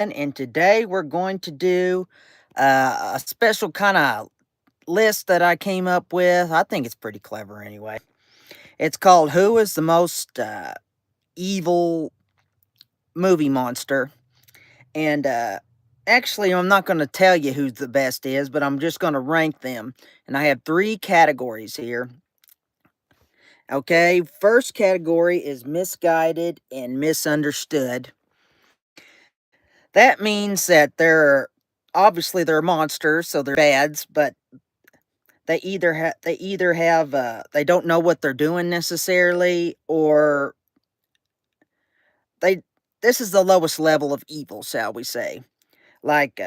and today we're going to do a special kind of list that I came up with. I think it's pretty clever anyway. It's called Who is the Most Evil Movie Monster? And actually, I'm not going to tell you who the best is, but I'm just going to rank them. And I have three categories here. Okay, first category is misguided and misunderstood. That means that they're monsters, so they're bads, but they don't know what they're doing necessarily, or they this is the lowest level of evil, shall we say. Like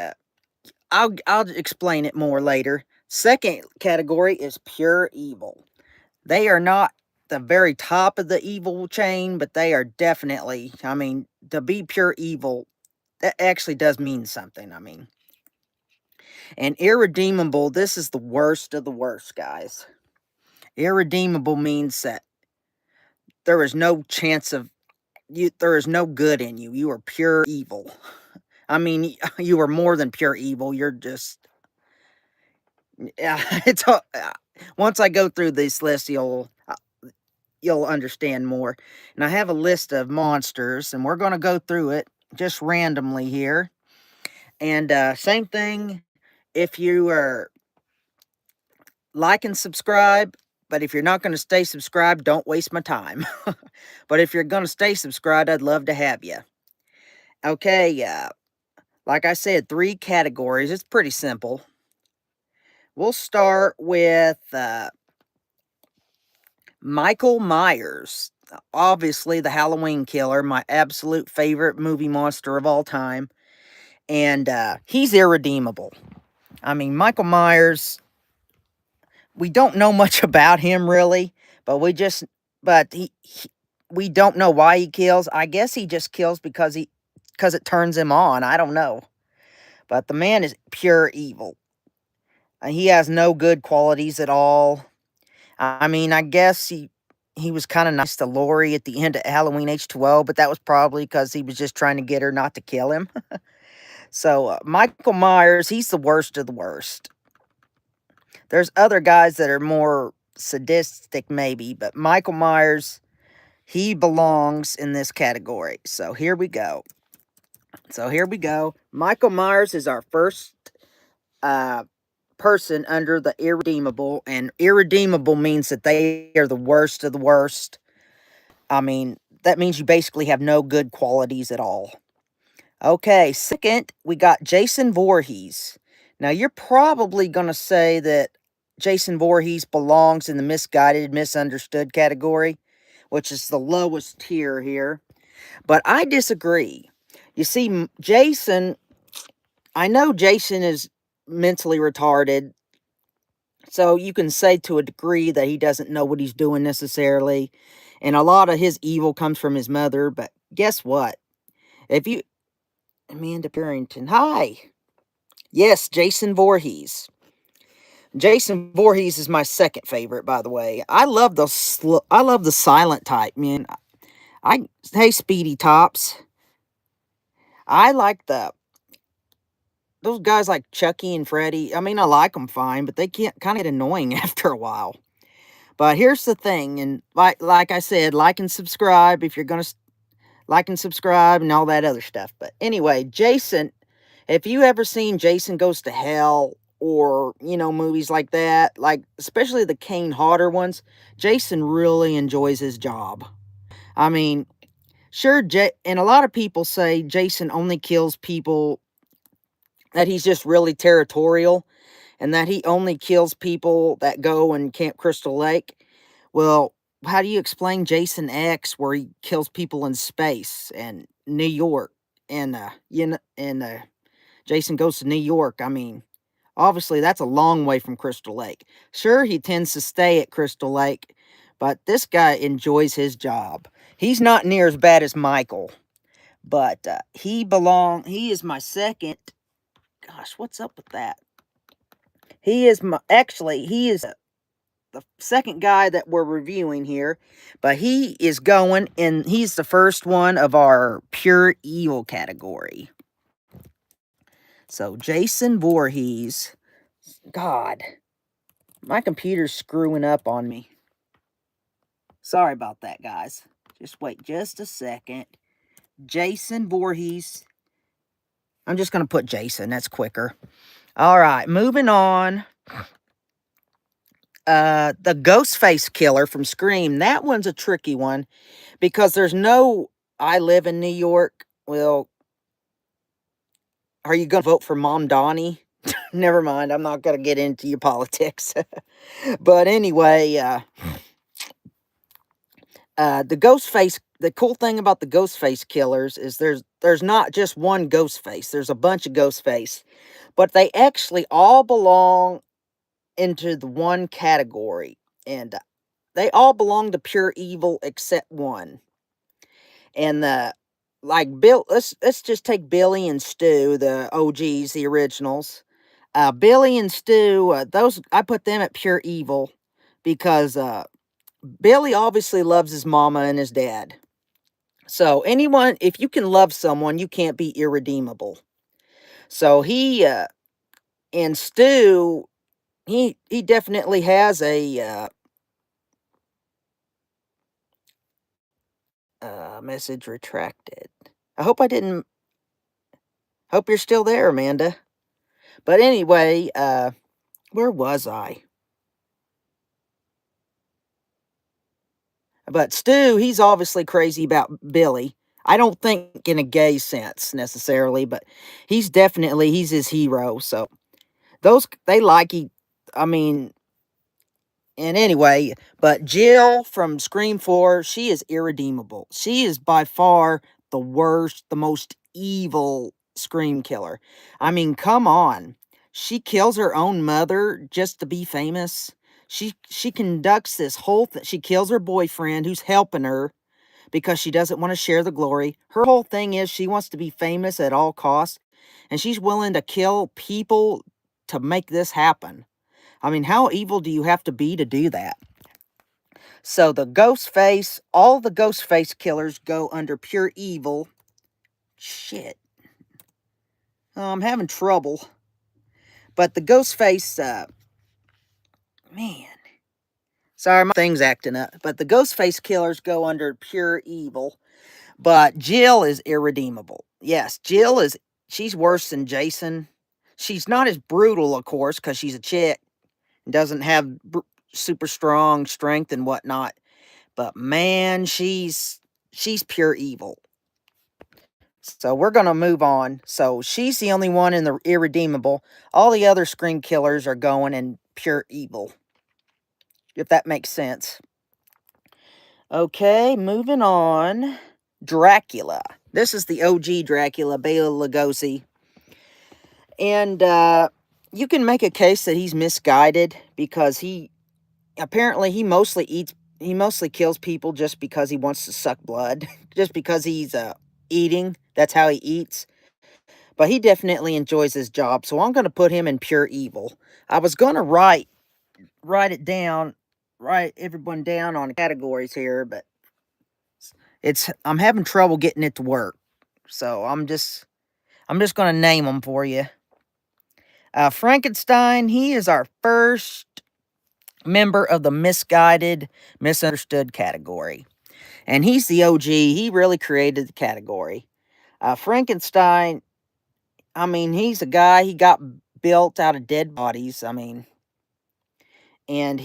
I'll explain it more later. Second category is pure evil. They are not the very top of the evil chain, but they are definitely, I mean, to be pure evil, that actually does mean something. I mean, and irredeemable, this is the worst of the worst, guys. Irredeemable means that there is no chance of you, there is no good in you. You are pure evil. I mean, you are more than pure evil. You're just, yeah, once I go through this list, you'll understand more. And I have a list of monsters, and we're going to go through it just randomly here. And same thing, if you are like and subscribe, but if you're not going to stay subscribed, don't waste my time. But if you're going to stay subscribed, I'd love to have you. Okay, like I said, three categories. It's pretty simple. We'll start with Michael Myers. Obviously, the Halloween killer, my absolute favorite movie monster of all time. And he's irredeemable. I mean, Michael Myers, we don't know much about him really, but we don't know why he kills. I guess he just kills because it turns him on. I don't know. But the man is pure evil. He has no good qualities at all. I mean, I guess he was kind of nice to Lori at the end of Halloween H2O, but that was probably because he was just trying to get her not to kill him. So Michael Myers, he's the worst of the worst. There's other guys that are more sadistic maybe, but Michael Myers, he belongs in this category. So here we go. Michael Myers is our first person under the irredeemable, and irredeemable means that they are the worst of the worst. I mean, that means you basically have no good qualities at all. Okay, second, we got Jason Voorhees. Now, you're probably going to say that Jason Voorhees belongs in the misguided, misunderstood category, which is the lowest tier here. But I disagree. You see, I know Jason is mentally retarded, so you can say to a degree that he doesn't know what he's doing necessarily. And a lot of his evil comes from his mother. But guess what? If you, Amanda Barrington, hi. Yes, Jason Voorhees. Jason Voorhees is my second favorite, by the way. I love the silent type, man. Hey, Speedy Tops. I like those guys like Chucky and Freddy. I mean, I like them fine, but they can't kind of get annoying after a while. But here's the thing, and like I said, like and subscribe if you're gonna like and subscribe and all that other stuff. But anyway, Jason, if you ever seen Jason Goes to Hell or, movies like that, like especially the Kane Hodder ones, Jason really enjoys his job. I mean, sure, and a lot of people say Jason only kills people, that he's just really territorial, and that he only kills people that go and Camp Crystal Lake. Well, how do you explain Jason X, where he kills people in space and New York, and Jason Goes to New York? I mean, obviously that's a long way from Crystal Lake. Sure, he tends to stay at Crystal Lake, but this guy enjoys his job. He's not near as bad as Michael, but he is my second. Gosh, what's up with that? He is the second guy that we're reviewing here, but he is going, and he's the first one of our pure evil category. So, Jason Voorhees. God, my computer's screwing up on me. Sorry about that, guys. Just wait just a second. Jason Voorhees. I'm just going to put Jason. That's quicker. All right, moving on. The Ghostface killer from Scream. That one's a tricky one because there's no I live in New York. Well, are you going to vote for Mom Donnie? Never mind. I'm not going to get into your politics. But anyway, the Ghostface. The cool thing about the Ghostface killers is there's not just one Ghostface. There's a bunch of Ghostface, but they actually all belong into the one category, and they all belong to pure evil except one. And the like Bill, let's just take Billy and Stu, the OGs, the originals. Billy and Stu, those I put them at pure evil because Billy obviously loves his mama and his dad. So anyone, if you can love someone, you can't be irredeemable. So he and Stu, he definitely has a message retracted. I hope I didn't. Hope you're still there, Amanda. But anyway, where was I? But Stu, he's obviously crazy about Billy. I don't think in a gay sense necessarily, but he's his hero. So those they like I mean, and anyway, but Jill from Scream 4, she is irredeemable. She is by far the worst, the most evil Scream killer. I mean, come on. She kills her own mother just to be famous. She conducts this whole thing. She kills her boyfriend who's helping her because she doesn't want to share the glory. Her whole thing is she wants to be famous at all costs, and she's willing to kill people to make this happen. I mean, how evil do you have to be to do that? So the Ghostface, all the Ghostface killers go under pure evil. Shit. Oh, I'm having trouble. But the Ghostface, man. Sorry, my thing's acting up. But the Ghostface killers go under pure evil. But Jill is irredeemable. Yes, she's worse than Jason. She's not as brutal, of course, because she's a chick. Doesn't have super strong strength and whatnot. But man, she's pure evil. So we're going to move on. So she's the only one in the irredeemable. All the other Scream killers are going in pure evil. If that makes sense. Okay, moving on. Dracula. This is the OG Dracula, Bela Lugosi. And you can make a case that he's misguided because he mostly kills people just because he wants to suck blood, just because he's eating. That's how he eats. But he definitely enjoys his job, so I'm going to put him in pure evil. I was going to write it down, write everyone down on categories here, but I'm having trouble getting it to work. So I'm just going to name them for you. Frankenstein, he is our first member of the misguided, misunderstood category. And he's the OG. He really created the category. Frankenstein, I mean, he's a guy, he got built out of dead bodies. I mean, and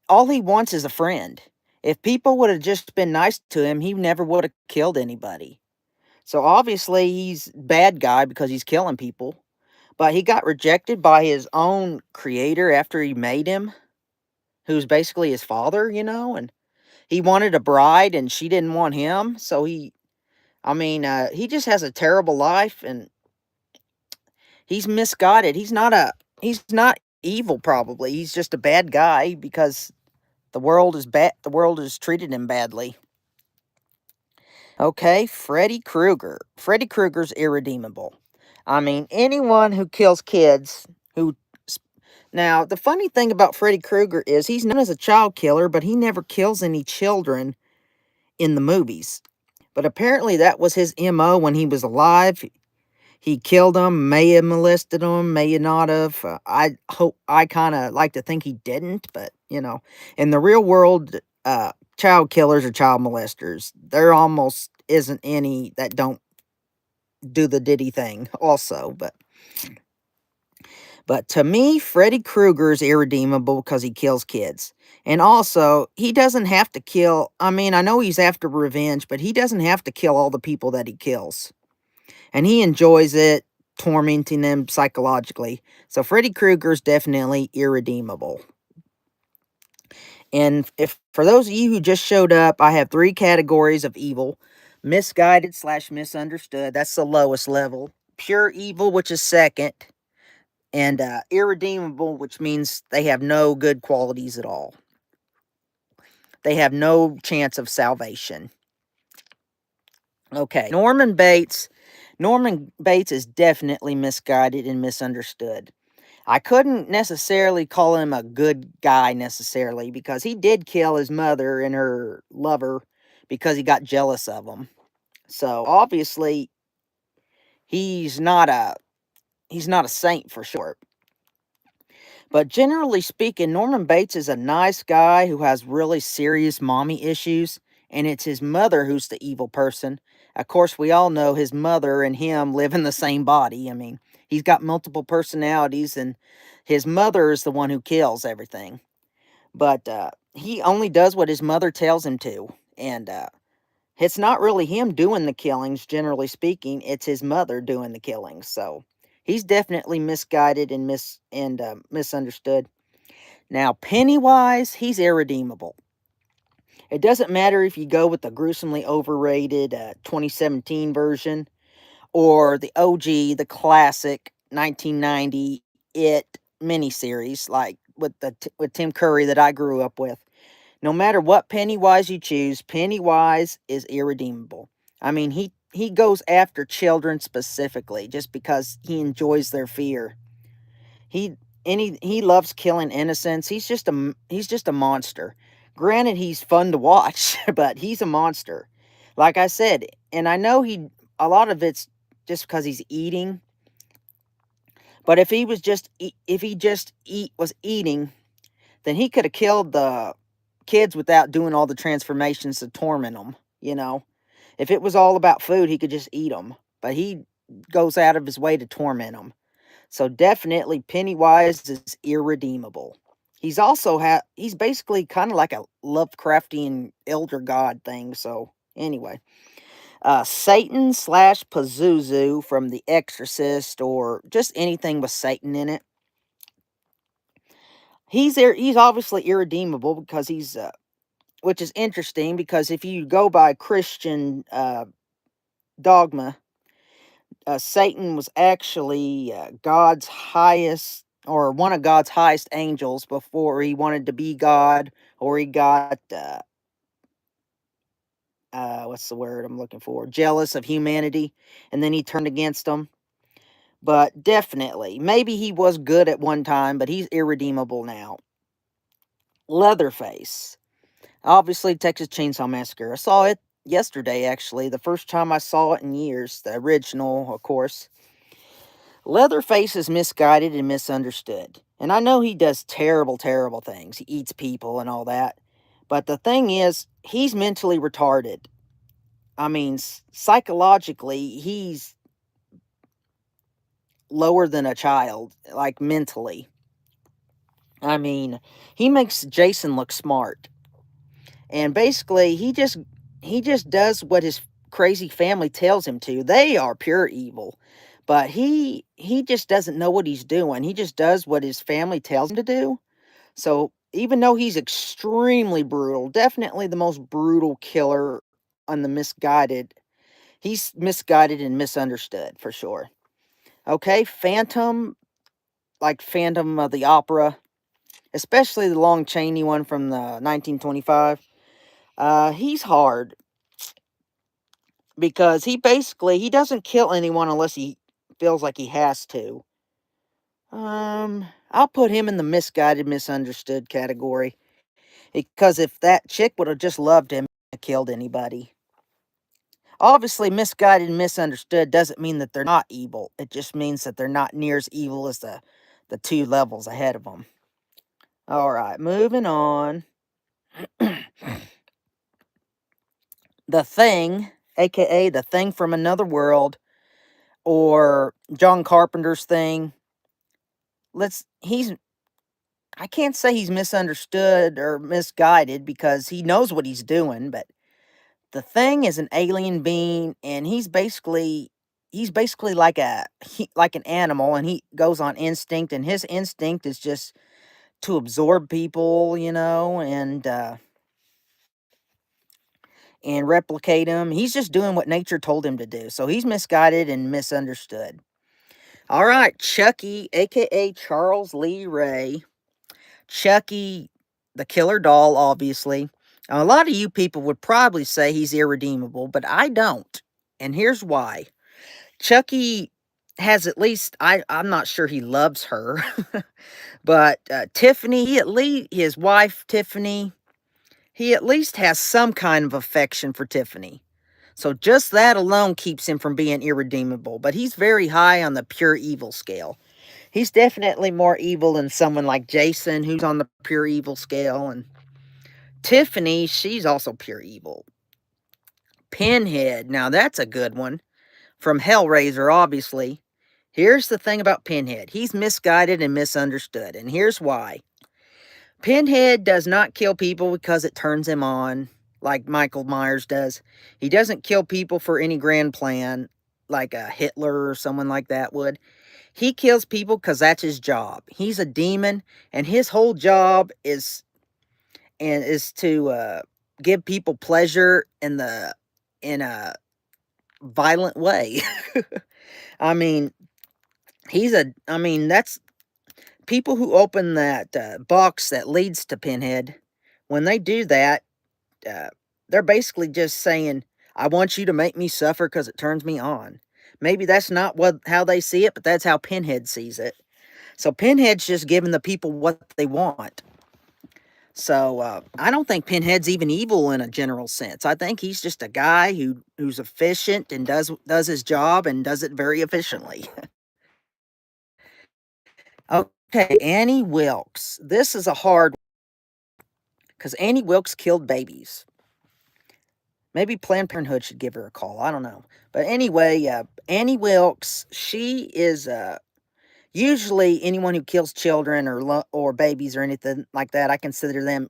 all he wants is a friend. If people would have just been nice to him, he never would have killed anybody. So obviously he's a bad guy because he's killing people. But he got rejected by his own creator after he made him, who's basically his father, and he wanted a bride and she didn't want him. So he just has a terrible life and he's misguided. He's not evil probably. He's just a bad guy because the world is bad. The world has treated him badly. Okay, Freddy Krueger. Freddy Krueger's irredeemable. I mean, anyone who kills kids who now, the funny thing about Freddy Krueger is he's known as a child killer, but he never kills any children in the movies. But apparently that was his MO when he was alive. He killed them, may have molested them, may not have. I kind of like to think he didn't, but in the real world, child killers or child molesters, there almost isn't any that don't do the Diddy thing. Also, but to me, Freddy Krueger is irredeemable because he kills kids. And also, he doesn't have to kill. I mean, I know he's after revenge, but he doesn't have to kill all the people that he kills. And he enjoys it, tormenting them psychologically. So Freddy Krueger is definitely irredeemable. And if for those of you who just showed up, I have 3 categories of evil: misguided / misunderstood. That's the lowest level. Pure evil, which is second. And irredeemable, which means they have no good qualities at all. They have no chance of salvation. Okay, Norman Bates. Norman Bates is definitely misguided and misunderstood. I couldn't necessarily call him a good guy necessarily, because he did kill his mother and her lover because he got jealous of them. So obviously he's not a saint for sure. But generally speaking, Norman Bates is a nice guy who has really serious mommy issues, and it's his mother who's the evil person. Of course, we all know his mother and him live in the same body. I mean, he's got multiple personalities, and his mother is the one who kills everything. But he only does what his mother tells him to, and it's not really him doing the killings, generally speaking. It's his mother doing the killings. So he's definitely misguided and misunderstood. Now, Pennywise, he's irredeemable. It doesn't matter if you go with the gruesomely overrated 2017 version or the OG, the classic 1990 It miniseries, like with Tim Curry that I grew up with. No matter what Pennywise you choose, Pennywise is irredeemable. I mean, he goes after children specifically just because he enjoys their fear. He he loves killing innocents. He's just a monster. Granted, he's fun to watch, but he's a monster. Like I said, and I know a lot of it's just because he's eating. But if he was just if he just was eating, then he could have killed the kids without doing all the transformations to torment them. If it was all about food, he could just eat them. But he goes out of his way to torment them. So definitely Pennywise is irredeemable. He's basically kind of like a Lovecraftian elder god thing. So anyway, Satan / Pazuzu from The Exorcist, or just anything with Satan in it. He's obviously irredeemable because which is interesting, because if you go by Christian dogma, Satan was actually God's highest, or one of God's highest angels, before he wanted to be God, or he got what's the word I'm looking for? Jealous of humanity, and then he turned against them. But definitely, maybe he was good at one time, but he's irredeemable now. Leatherface, obviously Texas Chainsaw Massacre. I saw it yesterday, actually, the first time I saw it in years. The original, of course. Leatherface is misguided and misunderstood. And I know he does terrible, terrible things. He eats people and all that. But the thing is, he's mentally retarded. I mean, psychologically, he's lower than a child, like mentally. I mean, he makes Jason look smart. And basically, he just does what his crazy family tells him to. They are pure evil. But he just doesn't know what he's doing. He just does what his family tells him to do. So even though he's extremely brutal, definitely the most brutal killer on the Misguided, he's misguided and misunderstood for sure. Okay, Phantom, like Phantom of the Opera, especially the Long Chaney one from the 1925. He's hard because he doesn't kill anyone unless he feels like he has to. I'll put him in the misguided, misunderstood category, because if that chick would have just loved him, he killed anybody. Obviously, misguided and misunderstood doesn't mean that they're not evil. It just means that they're not near as evil as the two levels ahead of them. All right, moving on. The Thing, aka The Thing from Another World, or John Carpenter's Thing. He's I can't say he's misunderstood or misguided because he knows what he's doing, but the Thing is an alien being, and he's basically like an animal, and he goes on instinct, and his instinct is just to absorb people, and replicate them. He's just doing what nature told him to do. So he's misguided and misunderstood. All right, Chucky, aka Charles Lee Ray. Chucky, the killer doll, obviously. Now, a lot of you people would probably say he's irredeemable, but I don't. And here's why. Chucky has at least, I'm not sure he loves her, but Tiffany, his wife, Tiffany, he at least has some kind of affection for Tiffany. So just that alone keeps him from being irredeemable, but he's very high on the pure evil scale. He's definitely more evil than someone like Jason, who's on the pure evil scale, and Tiffany, she's also pure evil. Pinhead, now that's a good one. From Hellraiser, obviously. Here's the thing about Pinhead. He's misguided and misunderstood, and here's why. Pinhead does not kill people because it turns him on, like Michael Myers does. He doesn't kill people for any grand plan, like a Hitler or someone like that would. He kills people because that's his job. He's a demon, and his whole job is to give people pleasure in a violent way. I mean, that's people who open that box that leads to Pinhead. When they do that, uh, they're basically just saying, "I want you to make me suffer because it turns me on." Maybe that's not how they see it, but that's how Pinhead sees it. So Pinhead's just giving the people what they want. So I don't think Pinhead's even evil in a general sense. I think he's just a guy who's efficient and does his job and does it very efficiently. Okay, Annie Wilkes. This is a hard because Annie Wilkes killed babies. Maybe Planned Parenthood should give her a call. I don't know. But anyway, Annie Wilkes, she is usually anyone who kills children or babies or anything like that. I consider them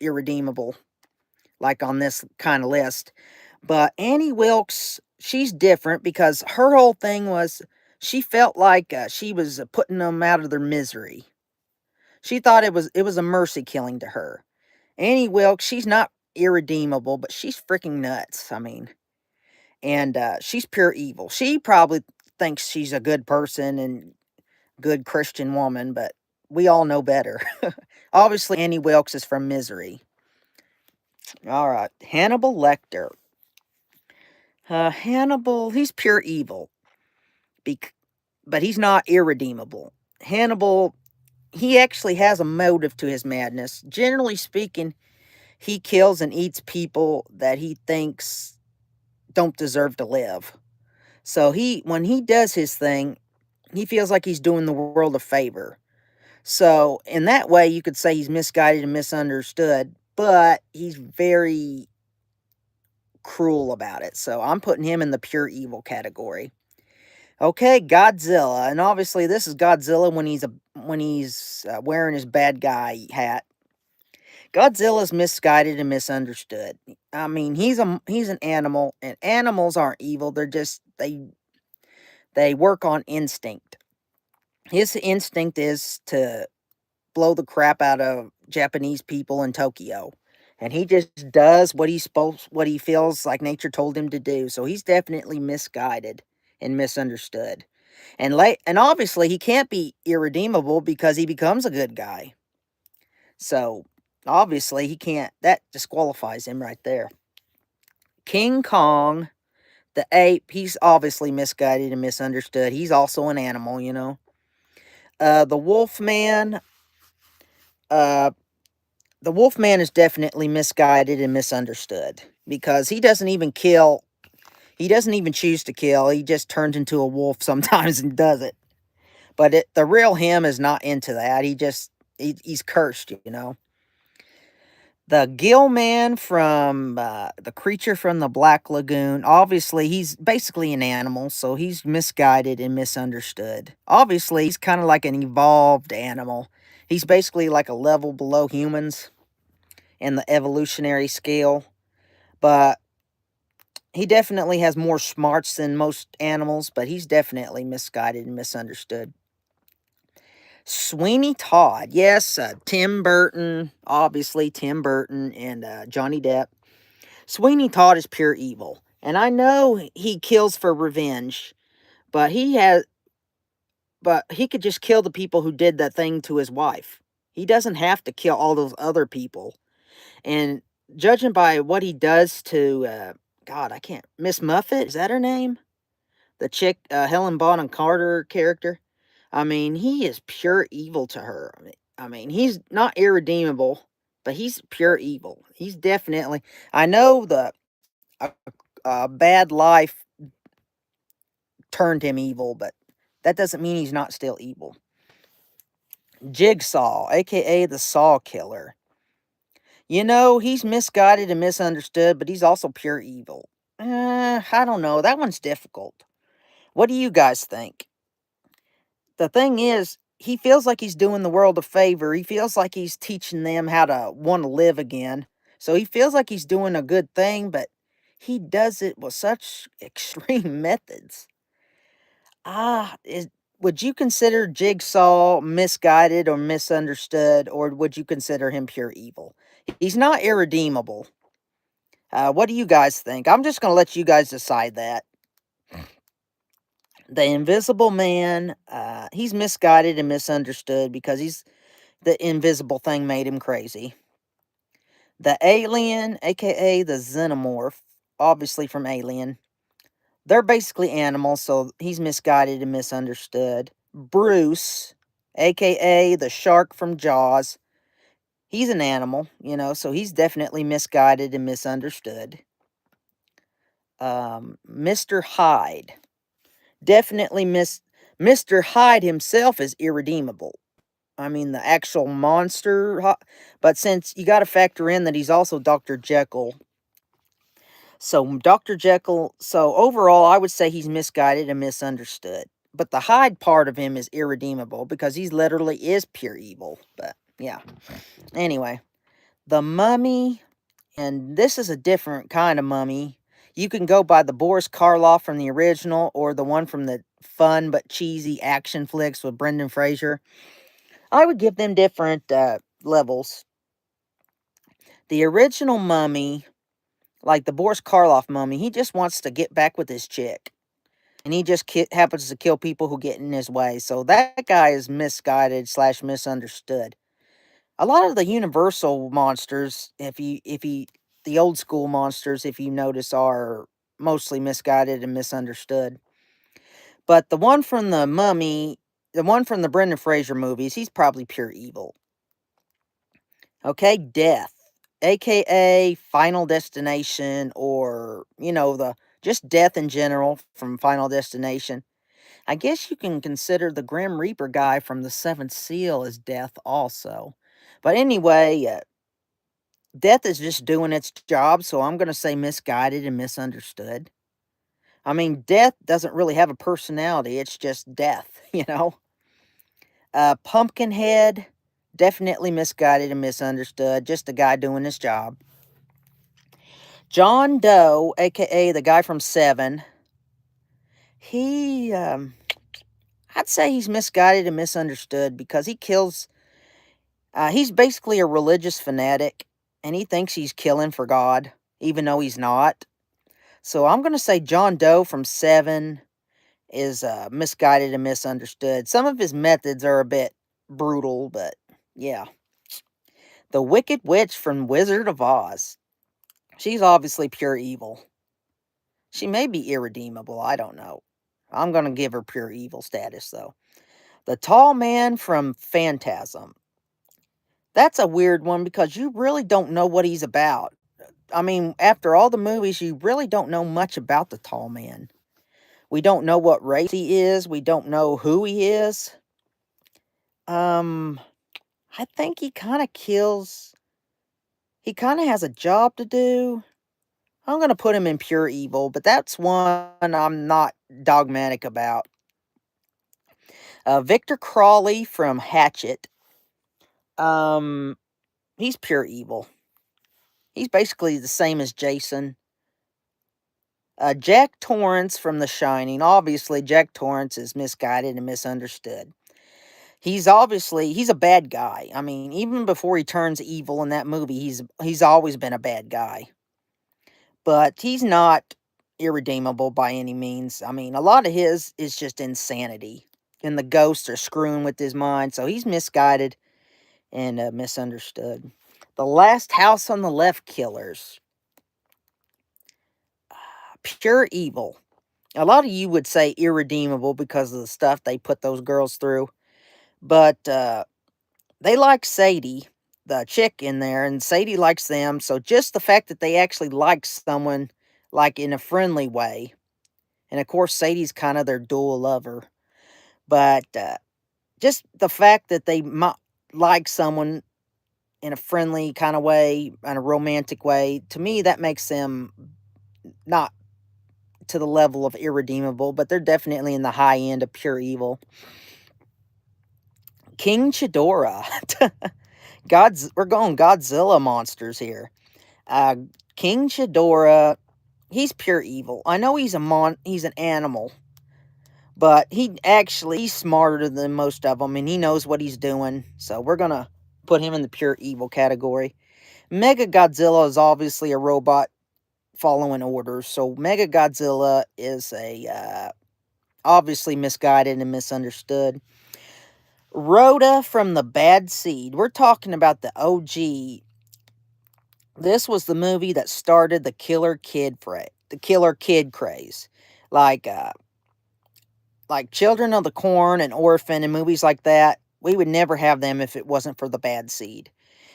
irredeemable, like on this kind of list. But Annie Wilkes, she's different because her whole thing was she felt like she was putting them out of their misery. She thought it was a mercy killing to her. Annie Wilkes, she's not irredeemable, but she's freaking nuts. I mean, and she's pure evil. She probably thinks she's a good person and good Christian woman, but we all know better. Obviously, Annie Wilkes is from Misery. All right, Hannibal Lecter. Hannibal, he's pure evil, but he's not irredeemable. Hannibal, he actually has a motive to his madness. Generally speaking, he kills and eats people that he thinks don't deserve to live. So when he does his thing, he feels like he's doing the world a favor. So in that way, you could say he's misguided and misunderstood, but he's very cruel about it. So I'm putting him in the pure evil category. Okay, Godzilla, and obviously this is Godzilla when he's wearing his bad guy hat. Godzilla's misguided and misunderstood. I mean, he's an animal, and animals aren't evil. They're just they work on instinct. His instinct is to blow the crap out of Japanese people in Tokyo. And he just does what he feels like nature told him to do. So he's definitely misguided and misunderstood. And obviously he can't be irredeemable because he becomes a good guy. So obviously he can't, that disqualifies him right there. King Kong, the ape, he's obviously misguided and misunderstood. He's also an animal. The Wolfman, uh, the Wolfman is definitely misguided and misunderstood because he doesn't even kill. He doesn't even choose to kill. He just turns into a wolf sometimes and does it. But the real him is not into that. He's cursed, you know. The gill man from the creature from the Black Lagoon. Obviously, he's basically an animal, so he's misguided and misunderstood. Obviously, he's kind of like an evolved animal. He's basically like a level below humans in the evolutionary scale, but he definitely has more smarts than most animals, but he's definitely misguided and misunderstood. Sweeney Todd. Yes, Tim Burton. Obviously, Tim Burton and Johnny Depp. Sweeney Todd is pure evil. And I know he kills for revenge, but he could just kill the people who did that thing to his wife. He doesn't have to kill all those other people. And judging by what he does to God, I can't Miss Muffet, is that her name? The chick, Helen Bonham Carter character. I mean, he is pure evil to her. I mean, he's not irredeemable, but he's pure evil. He's definitely. I know the uh, bad life turned him evil, but that doesn't mean he's not still evil. Jigsaw, aka the Saw Killer. You know, he's misguided and misunderstood, but he's also pure evil. I don't know. That one's difficult. What do you guys think? The thing is, he feels like he's doing the world a favor. He feels like he's teaching them how to want to live again. So he feels like he's doing a good thing, but he does it with such extreme methods. Ah, would you consider Jigsaw misguided or misunderstood, or would you consider him pure evil? He's not irredeemable. What do you guys think? I'm just going to let you guys decide that. The Invisible Man, he's misguided and misunderstood because the invisible thing made him crazy. The Alien, aka the Xenomorph, obviously from Alien, they're basically animals, so he's misguided and misunderstood. Bruce, aka the shark from Jaws, he's an animal, so he's definitely misguided and misunderstood. Mr. Hyde, definitely Mr. Hyde himself is irredeemable. I mean, the actual monster, but since you got to factor in that he's also Dr. Jekyll. So, Dr. Jekyll, so overall, I would say he's misguided and misunderstood. But the Hyde part of him is irredeemable because he literally is pure evil. But, yeah. Anyway, the Mummy, and this is a different kind of mummy. You can go by the Boris Karloff from the original or the one from the fun but cheesy action flicks with Brendan Fraser. I would give them different levels. The original mummy, like the Boris Karloff mummy, he just wants to get back with his chick. And he just happens to kill people who get in his way. So that guy is misguided / misunderstood. A lot of the Universal monsters, the old school monsters, if you notice, are mostly misguided and misunderstood. But the one from the mummy, the one from the Brendan Fraser movies, he's probably pure evil. Okay, Death, aka Final Destination, or the just Death in general from Final Destination. I guess you can consider the Grim Reaper guy from the Seventh Seal as Death also. But anyway, Death is just doing its job, so I'm going to say misguided and misunderstood. I mean, Death doesn't really have a personality, it's just death, Pumpkinhead, definitely misguided and misunderstood, just a guy doing his job. John Doe, aka the guy from Seven, I'd say he's misguided and misunderstood because he kills, he's basically a religious fanatic, and he thinks he's killing for God, even though he's not. So I'm going to say John Doe from Seven is misguided and misunderstood. Some of his methods are a bit brutal, but yeah. The Wicked Witch from Wizard of Oz. She's obviously pure evil. She may be irredeemable, I don't know. I'm going to give her pure evil status, though. The Tall Man from Phantasm. That's a weird one because you really don't know what he's about. I mean, after all the movies, you really don't know much about the tall man. We don't know what race he is. We don't know who he is. Um, I think he kind of kills. He kind of has a job to do. I'm going to put him in pure evil, but that's one I'm not dogmatic about. Victor Crawley from Hatchet. Um, he's pure evil. He's basically the same as Jason. Jack Torrance from The Shining. Obviously, Jack Torrance is misguided and misunderstood. He's a bad guy. I mean, even before he turns evil in that movie, he's always been a bad guy. But he's not irredeemable by any means. I mean, a lot of his is just insanity. And the ghosts are screwing with his mind, so he's misguided and misunderstood. The Last House on the Left killers. Pure evil. A lot of you would say irredeemable because of the stuff they put those girls through. But they like Sadie, the chick in there, and Sadie likes them. So just the fact that they actually like someone, like in a friendly way. And of course, Sadie's kind of their dual lover. But just the fact that they might like someone in a friendly kind of way, in a romantic way, to me, that makes them not to the level of irredeemable, but they're definitely in the high end of pure evil. King Ghidorah. We're going Godzilla monsters here. Uh, King Ghidorah, he's pure evil. I know he's an animal, but he's smarter than most of them, and he knows what he's doing. So we're gonna put him in the pure evil category. Mega Godzilla is obviously a robot following orders, so Mega Godzilla is obviously misguided and misunderstood. Rhoda from the Bad Seed. We're talking about the OG. This was the movie that started the killer kid craze. Like Children of the Corn and Orphan and movies like that. We would never have them if it wasn't for the Bad Seed.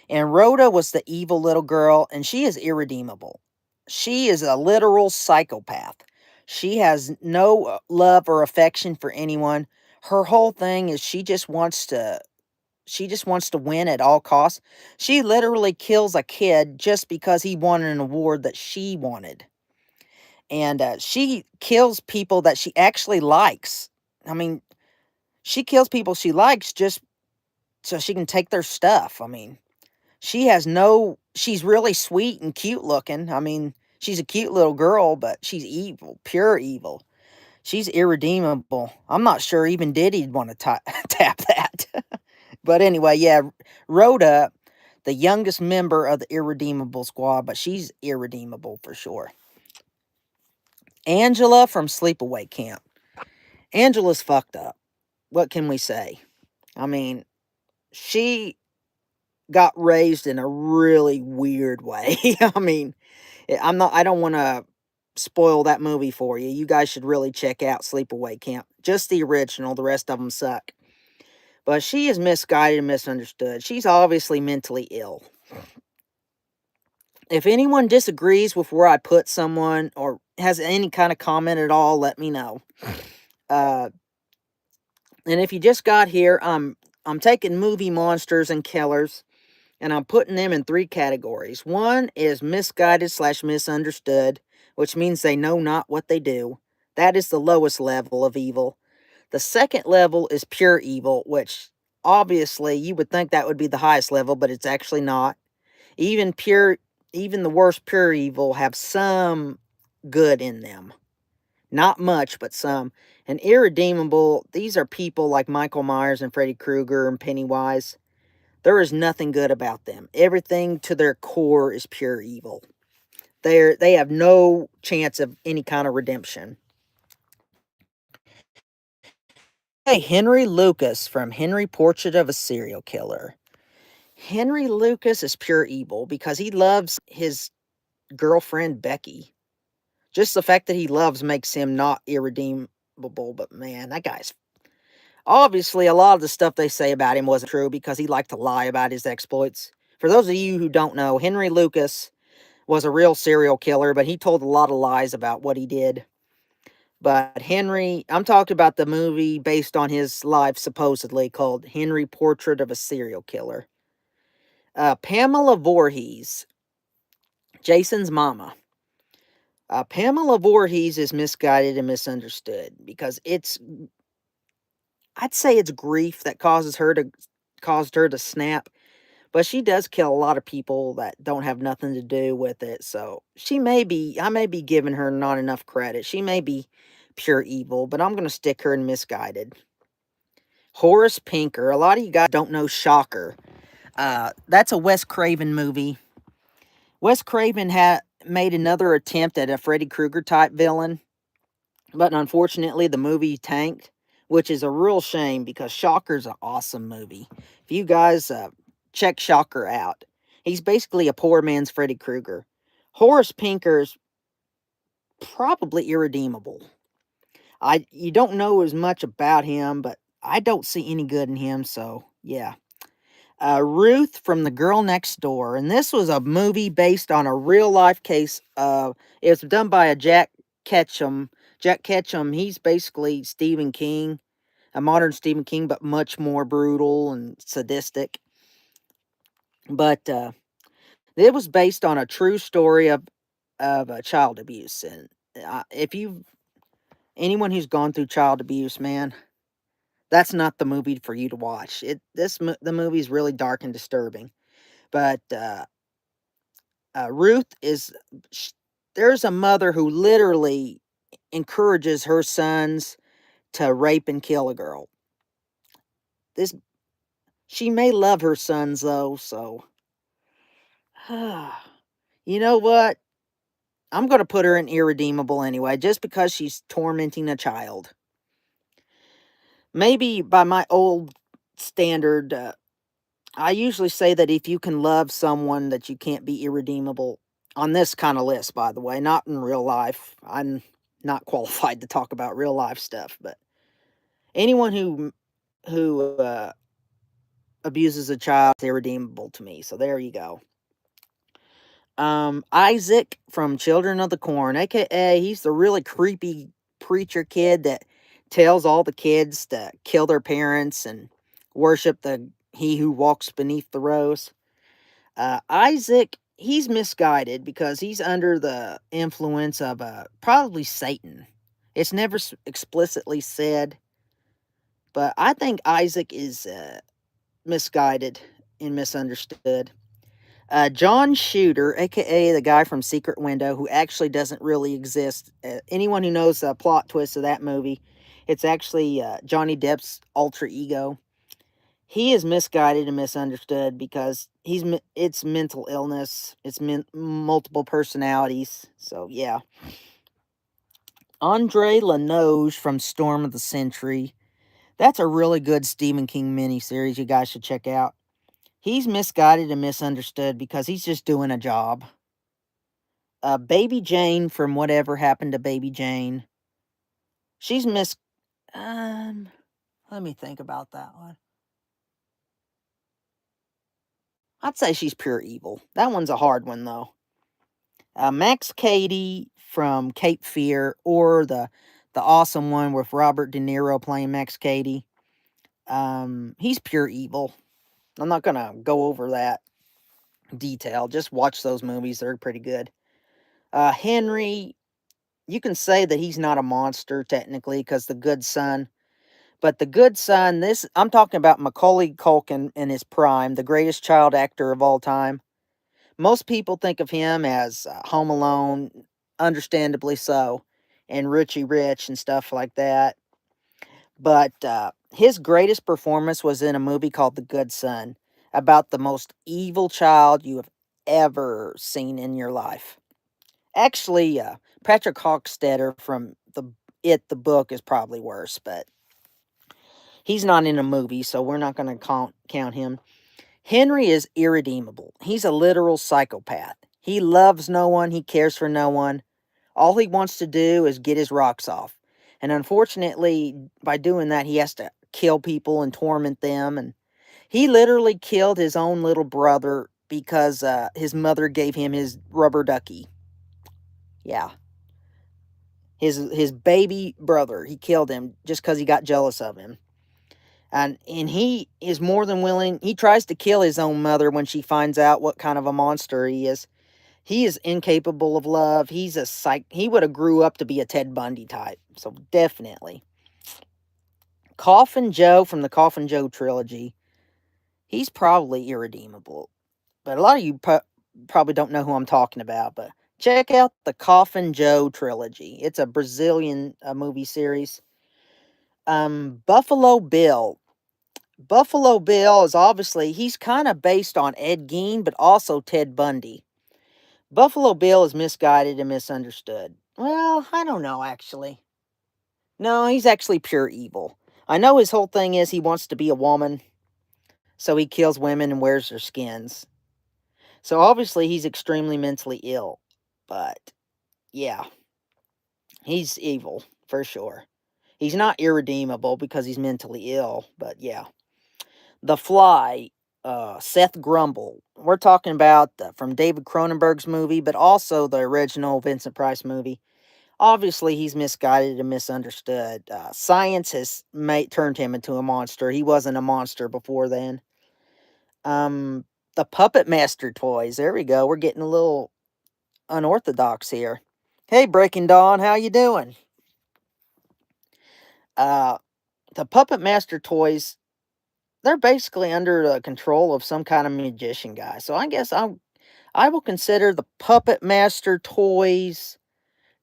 And Rhoda was the evil little girl, and she is irredeemable. She is a literal psychopath. She has no love or affection for anyone. Her whole thing is she just wants to win at all costs. She literally kills a kid just because he wanted an award that she wanted. And she kills people that she actually likes. I mean, she kills people she likes just so she can take their stuff. I mean, she's really sweet and cute looking. I mean, she's a cute little girl, but she's evil, pure evil. She's irredeemable. I'm not sure even Diddy'd want to tap that. But anyway, yeah, Rhoda, the youngest member of the Irredeemable squad, but she's irredeemable for sure. Angela from Sleepaway Camp. Angela's fucked up. What can we say? I mean, she got raised in a really weird way. I mean, I don't want to spoil that movie for you. You guys should really check out Sleepaway Camp. Just the original, the rest of them suck. But she is misguided and misunderstood. She's obviously mentally ill. If anyone disagrees with where I put someone or has any kind of comment at all, let me know. And if you just got here, I'm taking movie monsters and killers, and I'm putting them in 3 categories. One is misguided / misunderstood, which means they know not what they do. That is the lowest level of evil. The second level is pure evil, which obviously you would think that would be the highest level, but it's actually not. Even the worst pure evil have some good in them. Not much, but some. And irredeemable, these are people like Michael Myers and Freddy Krueger and Pennywise. There is nothing good about them. Everything to their core is pure evil. They have no chance of any kind of redemption. Hey, Henry Lucas from Henry Portrait of a Serial Killer. Henry Lucas is pure evil because he loves his girlfriend Becky. Just the fact that he loves makes him not irredeemable, but man, that guy's... Obviously, a lot of the stuff they say about him wasn't true because he liked to lie about his exploits. For those of you who don't know, Henry Lucas was a real serial killer, but he told a lot of lies about what he did. But Henry, I'm talking about the movie based on his life, supposedly called Henry Portrait of a Serial Killer. Pamela Voorhees, Jason's mama. Pamela Voorhees is misguided and misunderstood because I'd say it's grief that caused her to snap, but she does kill a lot of people that don't have nothing to do with it. So I may be giving her not enough credit. She may be pure evil, but I'm gonna stick her in misguided. Horace Pinker. A lot of you guys don't know Shocker. That's a Wes Craven movie. Wes Craven had made another attempt at a Freddy Krueger type villain, but unfortunately the movie tanked, which is a real shame because Shocker's an awesome movie. If you guys check Shocker out, he's basically a poor man's Freddy Krueger. Horace Pinker's probably irredeemable. You don't know as much about him, but I don't see any good in him, so yeah. Ruth from The Girl Next Door, and this was a movie based on a real life case. It was done by a Jack Ketchum. Jack Ketchum, he's basically Stephen King, a modern Stephen King, but much more brutal and sadistic. But it was based on a true story of child abuse, and if you anyone who's gone through child abuse, man, that's not the movie for you to watch. The movie is really dark and disturbing. But Ruth is there's a mother who literally encourages her sons to rape and kill a girl. This She may love her sons though, so you know what? I'm going to put her in irredeemable anyway, just because she's tormenting a child. Maybe by my old standard, I usually say that if you can love someone, that you can't be irredeemable. On this kind of list, by the way, not in real life. I'm not qualified to talk about real life stuff, but anyone who abuses a child is irredeemable to me. So there you go. Isaac from Children of the Corn, aka he's the really creepy preacher kid that tells all the kids to kill their parents and worship the he who walks beneath the rose. Isaac, he's misguided because he's under the influence of probably Satan. It's never explicitly said, but I think Isaac is misguided and misunderstood. John Shooter, aka the guy from Secret Window, who actually doesn't really exist. Anyone who knows the plot twist of that movie, it's actually Johnny Depp's alter ego. He is misguided and misunderstood because it's mental illness. It's multiple personalities. So yeah. Andre Lanoge from Storm of the Century. That's a really good Stephen King miniseries you guys should check out. He's misguided and misunderstood because he's just doing a job. Baby Jane from Whatever Happened to Baby Jane. She's let me think about that one. I'd say she's pure evil. That one's a hard one, though. Max Cady from Cape Fear, or the awesome one with Robert De Niro playing Max Cady. He's pure evil. I'm not going to go over that detail. Just watch those movies. They're pretty good. Henry, you can say that he's not a monster, technically, because the good son. But the good son, I'm talking about Macaulay Culkin in his prime, the greatest child actor of all time. Most people think of him as Home Alone, understandably so, and Richie Rich and stuff like that. But his greatest performance was in a movie called The Good Son, about the most evil child you have ever seen in your life. Actually, Patrick Hockstetter from the book is probably worse, but he's not in a movie, so we're not going to count him. Henry is irredeemable. He's a literal psychopath. He loves no one. He cares for no one. All he wants to do is get his rocks off. And unfortunately, by doing that, he has to kill people and torment them. And he literally killed his own little brother because his mother gave him his rubber ducky. Yeah. His baby brother, he killed him just because he got jealous of him. And he is more than willing. He tries to kill his own mother when she finds out what kind of a monster he is. He is incapable of love. He's a psych. He would have grew up to be a Ted Bundy type. So definitely. Coffin Joe from the Coffin Joe trilogy. He's probably irredeemable. But a lot of you probably don't know who I'm talking about. But check out the Coffin Joe trilogy. It's a Brazilian movie series. Buffalo Bill. Buffalo Bill is obviously, he's kind of based on Ed Gein, but also Ted Bundy. Buffalo Bill is misguided and misunderstood. Well, I don't know, actually. No, he's actually pure evil. I know his whole thing is he wants to be a woman, so he kills women and wears their skins. So obviously he's extremely mentally ill. But, yeah, he's evil, for sure. He's not irredeemable because he's mentally ill, but yeah. The Fly, Seth Grumble. We're talking about from David Cronenberg's movie, but also the original Vincent Price movie. Obviously, he's misguided and misunderstood. Science has turned him into a monster. He wasn't a monster before then. The Puppet Master toys. There we go. We're getting a little unorthodox here. Hey, Breaking Dawn, how you doing? Uh, the Puppet Master toys, they're basically under the control of some kind of magician guy. So I guess I will consider the Puppet Master toys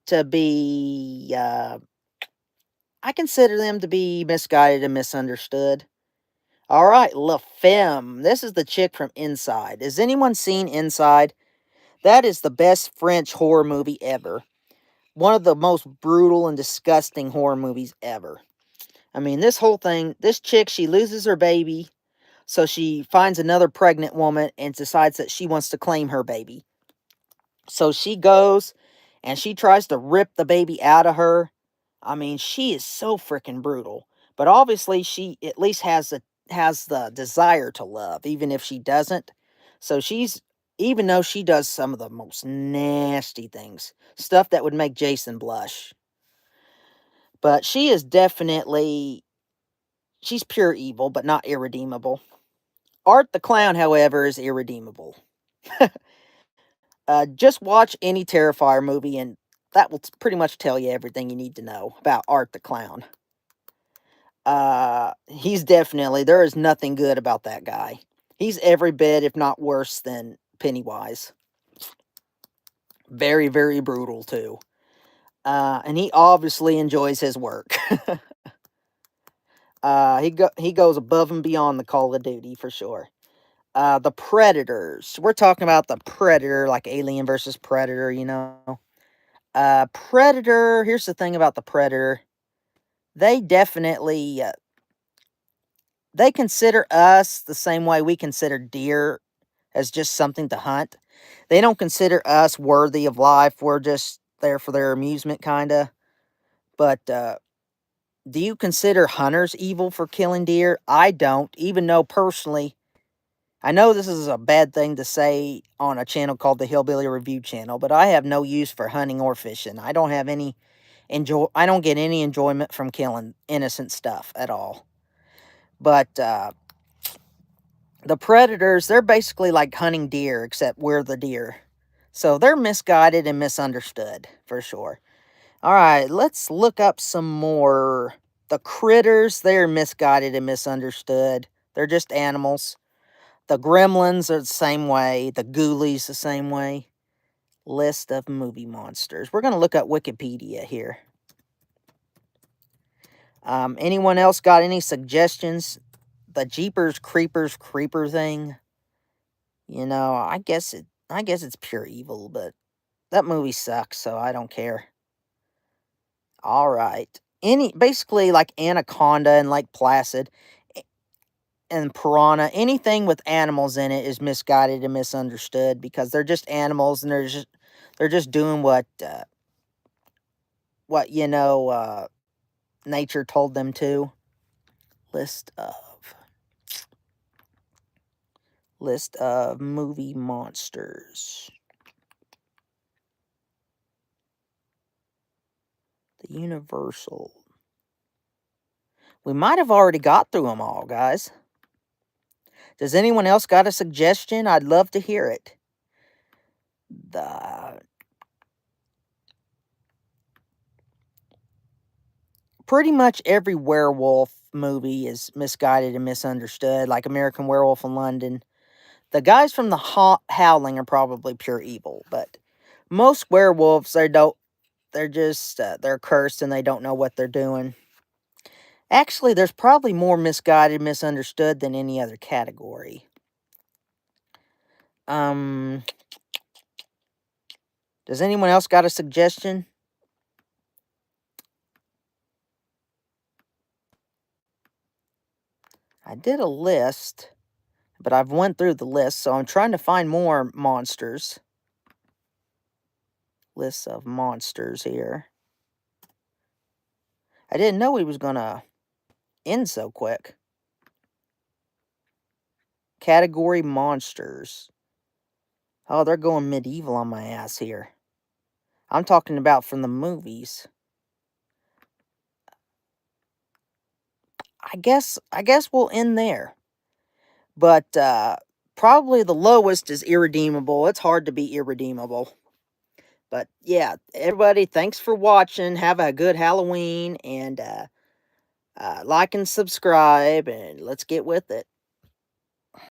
to be, I consider them to be misguided and misunderstood. All right, La Femme. This is the chick from Inside. Has anyone seen Inside? That is the best French horror movie ever. One of the most brutal and disgusting horror movies ever. I mean, this whole thing, this chick, she loses her baby. So she finds another pregnant woman and decides that she wants to claim her baby. So she goes and she tries to rip the baby out of her. I mean, she is so freaking brutal. But obviously she at least has the desire to love, even if she doesn't. So she's, even though she does some of the most nasty things, stuff that would make Jason blush. But she is definitely, she's pure evil, but not irredeemable. Art the Clown, however, is irredeemable. Just watch any Terrifier movie, and that will pretty much tell you everything you need to know about Art the Clown. He's definitely, there is nothing good about that guy. He's every bit, if not worse, than Pennywise. Very, very brutal, too. And he obviously enjoys his work. He goes above and beyond the Call of Duty, for sure. The Predators. We're talking about the Predator, like Alien versus Predator, you know. Predator, here's the thing about the Predator. They definitely, they consider us the same way we consider deer as just something to hunt. They don't consider us worthy of life. We're just there for their amusement, kind of. But, do you consider hunters evil for killing deer? I don't, even though personally, I know this is a bad thing to say on a channel called the Hillbilly Review Channel, but I have no use for hunting or fishing. I don't have any I don't get any enjoyment from killing innocent stuff at all. But the predators, they're basically like hunting deer, except we're the deer. So they're misguided and misunderstood, for sure. All right, let's look up some more. The critters, they're misguided and misunderstood. They're just animals. The gremlins are the same way. The ghoulies the same way. List of movie monsters. We're going to look at Wikipedia here. Anyone else got any suggestions? The Jeepers Creepers creeper thing. You know, I guess it's pure evil, but that movie sucks, so I don't care. All right. Basically like Anaconda and Lake Placid and Piranha, anything with animals in it is misguided and misunderstood because they're just animals and they're just doing what nature told them to. List List of movie monsters. The Universal. We might have already got through them all, guys. Does anyone else got a suggestion? I'd love to hear it. Pretty much every werewolf movie is misguided and misunderstood, like American Werewolf in London. The guys from the Howling are probably pure evil, but most werewolves, they're just, they're cursed and they don't know what they're doing. Actually, there's probably more misguided, misunderstood than any other category. Does anyone else got a suggestion? I did a list, but I've went through the list, so I'm trying to find more monsters. Lists of monsters here. I didn't know he was gonna end so quick. Category monsters. Oh, they're going medieval on my ass here. I'm talking about from the movies. I guess we'll end there. But probably the lowest is Irredeemable. It's hard to be irredeemable. But yeah, everybody, thanks for watching. Have a good Halloween, and like and subscribe, and let's get with it.